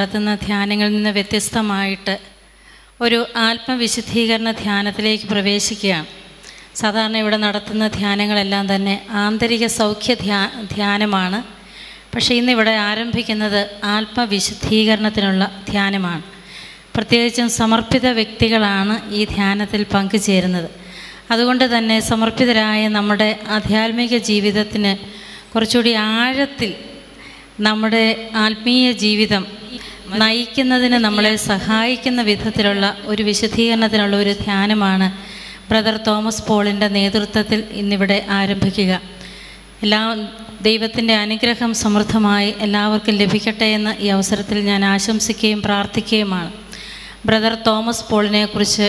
നടത്തുന്ന ധ്യാനങ്ങളിൽ നിന്ന് വ്യത്യസ്തമായിട്ട് ഒരു ആത്മവിശുദ്ധീകരണ ധ്യാനത്തിലേക്ക് പ്രവേശിക്കുകയാണ്. സാധാരണ ഇവിടെ നടത്തുന്ന ധ്യാനങ്ങളെല്ലാം തന്നെ ആന്തരിക സൗഖ്യ ധ്യാനമാണ്. പക്ഷേ ഇന്നിവിടെ ആരംഭിക്കുന്നത് ആത്മവിശുദ്ധീകരണത്തിനുള്ള ധ്യാനമാണ്. പ്രത്യേകിച്ചും സമർപ്പിത വ്യക്തികളാണ് ഈ ധ്യാനത്തിൽ പങ്കുചേരുന്നത്. അതുകൊണ്ട് തന്നെ സമർപ്പിതരായ നമ്മുടെ ആധ്യാത്മിക ജീവിതത്തിന് കുറച്ചുകൂടി ആഴത്തിൽ നമ്മുടെ ആത്മീയ ജീവിതം നയിക്കുന്നതിന് നമ്മളെ സഹായിക്കുന്ന വിധത്തിലുള്ള ഒരു വിശുദ്ധീകരണത്തിനുള്ള ഒരു ധ്യാനമാണ് ബ്രദർ തോമസ് പോളിൻ്റെ നേതൃത്വത്തിൽ ഇന്നിവിടെ ആരംഭിക്കുക. ദൈവത്തിൻ്റെ അനുഗ്രഹം സമൃദ്ധമായി എല്ലാവർക്കും ലഭിക്കട്ടെ എന്ന് ഈ അവസരത്തിൽ ഞാൻ ആശംസിക്കുകയും പ്രാർത്ഥിക്കുകയുമാണ്. ബ്രദർ തോമസ് പോളിനെക്കുറിച്ച്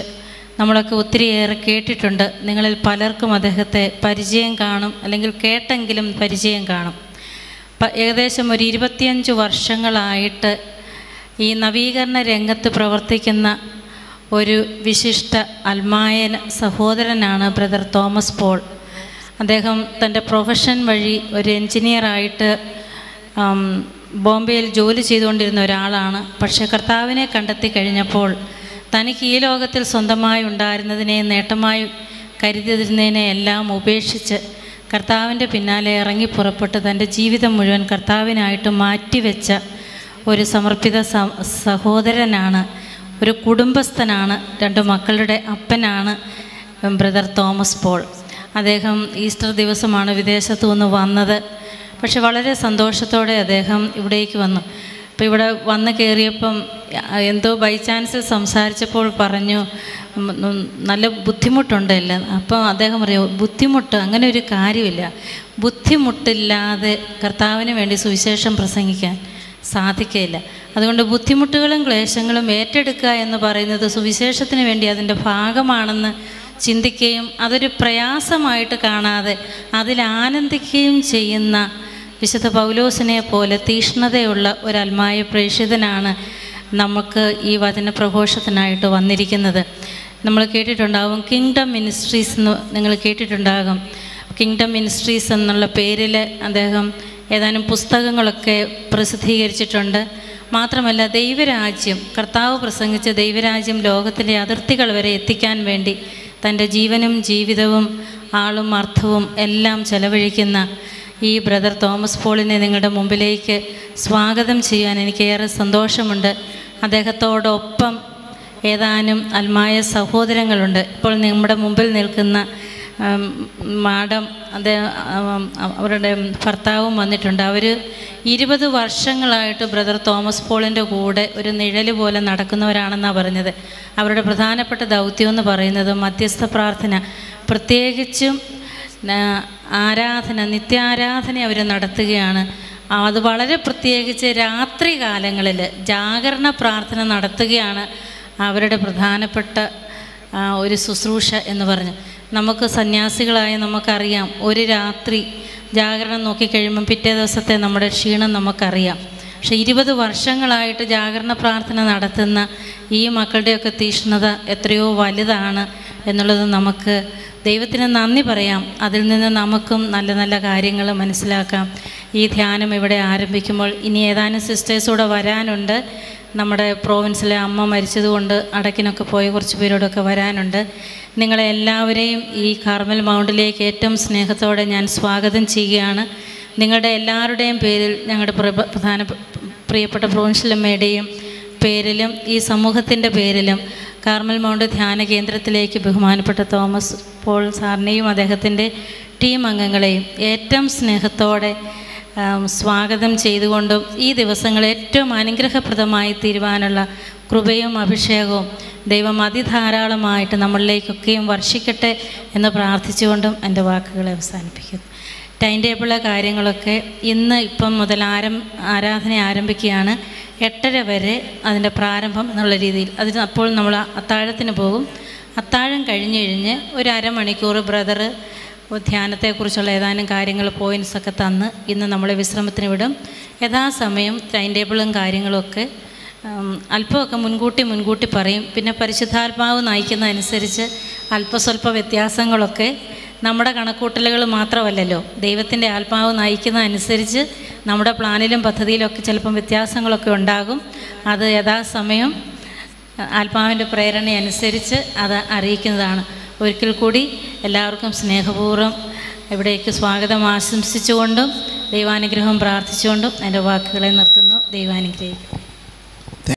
നമ്മളൊക്കെ ഒത്തിരിയേറെ കേട്ടിട്ടുണ്ട്. നിങ്ങളിൽ പലർക്കും അദ്ദേഹത്തെ പരിചയം കാണും, അല്ലെങ്കിൽ കേട്ടെങ്കിലും പരിചയം കാണും. ഏകദേശം ഒരു 25 വർഷങ്ങളായിട്ട് ഈ നവീകരണ രംഗത്ത് പ്രവർത്തിക്കുന്ന ഒരു വിശിഷ്ട അൽമായ സഹോദരനാണ് ബ്രദർ തോമസ് പോൾ. അദ്ദേഹം തൻ്റെ പ്രൊഫഷൻ വഴി ഒരു എൻജിനീയറായിട്ട് ബോംബെയിൽ ജോലി ചെയ്തുകൊണ്ടിരുന്ന ഒരാളാണ്. പക്ഷേ കർത്താവിനെ കണ്ടെത്തി കഴിഞ്ഞപ്പോൾ തനിക്ക് ഈ ലോകത്തിൽ സ്വന്തമായി ഉണ്ടായിരുന്നതിനെ നേട്ടമായി കരുതിയിരുന്നതിനെ എല്ലാം ഉപേക്ഷിച്ച് കർത്താവിൻ്റെ പിന്നാലെ ഇറങ്ങി പുറപ്പെട്ട് തൻ്റെ ജീവിതം മുഴുവൻ കർത്താവിനായിട്ട് മാറ്റിവെച്ച ഒരു സമർപ്പിത സഹോദരനാണ്, ഒരു കുടുംബസ്ഥനാണ്, 2 മക്കളുടെ അപ്പനാണ് ബ്രദർ തോമസ് പോൾ. അദ്ദേഹം ഈസ്റ്റർ ദിവസമാണ് വിദേശത്തു നിന്ന് വന്നത്. പക്ഷെ വളരെ സന്തോഷത്തോടെ അദ്ദേഹം ഇവിടേക്ക് വന്നു. അപ്പോൾ ഇവിടെ വന്ന് കയറിയപ്പം എന്തോ ബൈ ചാൻസിൽ സംസാരിച്ചപ്പോൾ പറഞ്ഞു നല്ല ബുദ്ധിമുട്ടുണ്ടല്ലോ. അപ്പോൾ അദ്ദേഹം പറയും, ബുദ്ധിമുട്ട് അങ്ങനെ ഒരു കാര്യമില്ല, ബുദ്ധിമുട്ടില്ലാതെ കർത്താവിന് വേണ്ടി സുവിശേഷം പ്രസംഗിക്കാൻ സാധിക്കില്ല. അതുകൊണ്ട് ബുദ്ധിമുട്ടുകളും ക്ലേശങ്ങളും ഏറ്റെടുക്കുക എന്ന് പറയുന്നത് സുവിശേഷത്തിന് വേണ്ടി അതിൻ്റെ ഭാഗമാണെന്ന് ചിന്തിക്കുകയും അതൊരു പ്രയാസമായിട്ട് കാണാതെ അതിൽ ആനന്ദിക്കുകയും ചെയ്യുന്ന വിശുദ്ധ പൗലോസിനെ പോലെ തീഷ്ണതയുള്ള ഒരു അൽമായ പ്രേക്ഷിതനാണ് നമുക്ക് ഈ വചന പ്രഘോഷത്തിനായിട്ട് വന്നിരിക്കുന്നത്. നമ്മൾ കേട്ടിട്ടുണ്ടാകും കിങ്ഡം മിനിസ്ട്രീസ് എന്ന് നിങ്ങൾ കേട്ടിട്ടുണ്ടാകും. കിങ്ഡം മിനിസ്ട്രീസ് എന്നുള്ള പേരിൽ അദ്ദേഹം ഏതാനും പുസ്തകങ്ങളൊക്കെ പ്രസിദ്ധീകരിച്ചിട്ടുണ്ട്. മാത്രമല്ല ദൈവരാജ്യം, കർത്താവ് പ്രസംഗിച്ച ദൈവരാജ്യം ലോകത്തിൻ്റെ അതിർത്തികൾ വരെ എത്തിക്കാൻ വേണ്ടി തൻ്റെ ജീവനും ജീവിതവും ആളും അർത്ഥവും എല്ലാം ചെലവഴിക്കുന്ന ഈ ബ്രദർ തോമസ് പോളിനെ നിങ്ങളുടെ മുമ്പിലേക്ക് സ്വാഗതം ചെയ്യാൻ എനിക്കേറെ സന്തോഷമുണ്ട്. അദ്ദേഹത്തോടൊപ്പം ഏതാനും അൽമായ സഹോദരങ്ങളുണ്ട്. ഇപ്പോൾ നമ്മുടെ മുമ്പിൽ നിൽക്കുന്ന മാഡം, അവരുടെ ഭർത്താവും വന്നിട്ടുണ്ട്. അവർ 20 വർഷങ്ങളായിട്ട് ബ്രദർ തോമസ് പോളിൻ്റെ കൂടെ ഒരു നിഴൽ പോലെ നടക്കുന്നവരാണെന്നാണ് പറഞ്ഞത്. അവരുടെ പ്രധാനപ്പെട്ട ദൗത്യം എന്ന് പറയുന്നത് മധ്യസ്ഥ പ്രാർത്ഥന, പ്രത്യേകിച്ചും ആരാധന, നിത്യാരാധന അവർ നടത്തുകയാണ്. അത് വളരെ പ്രത്യേകിച്ച് രാത്രി കാലങ്ങളിൽ ജാഗരണ പ്രാർത്ഥന നടത്തുകയാണ് അവരുടെ പ്രധാനപ്പെട്ട ഒരു ശുശ്രൂഷ എന്ന് പറഞ്ഞ്. നമുക്ക് സന്യാസികളായ നമുക്കറിയാം, ഒരു രാത്രി ജാഗരണം നോക്കിക്കഴിയുമ്പം പിറ്റേ ദിവസത്തെ നമ്മുടെ ക്ഷീണം നമുക്കറിയാം. പക്ഷേ 20 വർഷങ്ങളായിട്ട് ജാഗരണ പ്രാർത്ഥന നടത്തുന്ന ഈ മക്കളുടെയൊക്കെ തീഷ്ണത എത്രയോ വലുതാണ് എന്നുള്ളത് നമുക്ക് ദൈവത്തിന് നന്ദി പറയാം. അതിൽ നിന്ന് നമുക്കും നല്ല നല്ല കാര്യങ്ങൾ മനസ്സിലാക്കാം. ഈ ധ്യാനം ഇവിടെ ആരംഭിക്കുമ്പോൾ ഇനി ഏതാനും സിസ്റ്റേഴ്സൂടെ വരാനുണ്ട്. നമ്മുടെ പ്രോവിൻസിലെ അമ്മ മരിച്ചതുകൊണ്ട് അടക്കിനൊക്കെ പോയ കുറച്ച് പേരോടൊക്കെ വരാനുണ്ട്. നിങ്ങളെ എല്ലാവരെയും ഈ കാർമൽ മൗണ്ടിലേക്ക് ഏറ്റവും സ്നേഹത്തോടെ ഞാൻ സ്വാഗതം ചെയ്യുകയാണ്. നിങ്ങളുടെ എല്ലാവരുടെയും പേരിൽ, ഞങ്ങളുടെ പ്രിയപ്പെട്ട പ്രോവിൻഷ്യൽ അമ്മയുടെയും പേരിലും ഈ സമൂഹത്തിൻ്റെ പേരിലും കാർമൽ മൗണ്ട് ധ്യാന കേന്ദ്രത്തിലേക്ക് ബഹുമാനപ്പെട്ട തോമസ് പോൾ സാറിനെയും അദ്ദേഹത്തിൻ്റെ ടീം അംഗങ്ങളെയും ഏറ്റവും സ്നേഹത്തോടെ സ്വാഗതം ചെയ്തുകൊണ്ടും ഈ ദിവസങ്ങൾ ഏറ്റവും അനുഗ്രഹപ്രദമായി തീരുവാനുള്ള കൃപയും അഭിഷേകവും ദൈവം അതിധാരാളമായിട്ട് നമ്മളിലേക്കൊക്കെയും വർഷിക്കട്ടെ എന്ന് പ്രാർത്ഥിച്ചുകൊണ്ടും എൻ്റെ വാക്കുകളെ അവസാനിപ്പിക്കുന്നു. ടൈം ടേബിളിലെ കാര്യങ്ങളൊക്കെ ഇപ്പം മുതൽ ആരാധന ആരംഭിക്കുകയാണ്. 8:30 വരെ അതിൻ്റെ പ്രാരംഭം എന്നുള്ള രീതിയിൽ. അപ്പോൾ നമ്മൾ അത്താഴത്തിന് പോകും. അത്താഴം കഴിഞ്ഞ് ഒരു അരമണിക്കൂർ ബ്രദർ ധ്യാനത്തെക്കുറിച്ചുള്ള ഏതാനും കാര്യങ്ങൾ പോയിൻറ്റ്സൊക്കെ തന്ന് ഇന്ന് നമ്മളെ വിശ്രമത്തിന് വിടും. യഥാസമയം ടൈം ടേബിളും കാര്യങ്ങളുമൊക്കെ അല്പമൊക്കെ മുൻകൂട്ടി പറയും. പിന്നെ പരിശുദ്ധാത്മാവ് നയിക്കുന്നതനുസരിച്ച് അല്പസ്വല്പ വ്യത്യാസങ്ങളൊക്കെ നമ്മുടെ കണക്കൂട്ടലുകൾ മാത്രമല്ലല്ലോ, ദൈവത്തിൻ്റെ ആത്മാവ് നയിക്കുന്ന അനുസരിച്ച് നമ്മുടെ പ്ലാനിലും പദ്ധതിയിലൊക്കെ ചിലപ്പം വ്യത്യാസങ്ങളൊക്കെ ഉണ്ടാകും. അത് യഥാസമയം ആത്മാവിൻ്റെ പ്രേരണ അനുസരിച്ച് അത് അറിയിക്കുന്നതാണ്. ഒരിക്കൽ കൂടി എല്ലാവർക്കും സ്നേഹപൂർവ്വം ഇവിടേക്ക് സ്വാഗതം ആശംസിച്ചുകൊണ്ടും ദൈവാനുഗ്രഹം പ്രാർത്ഥിച്ചുകൊണ്ടും എൻ്റെ വാക്കുകളെ നിർത്തുന്നു. ദൈവാനുഗ്രഹിക്കും.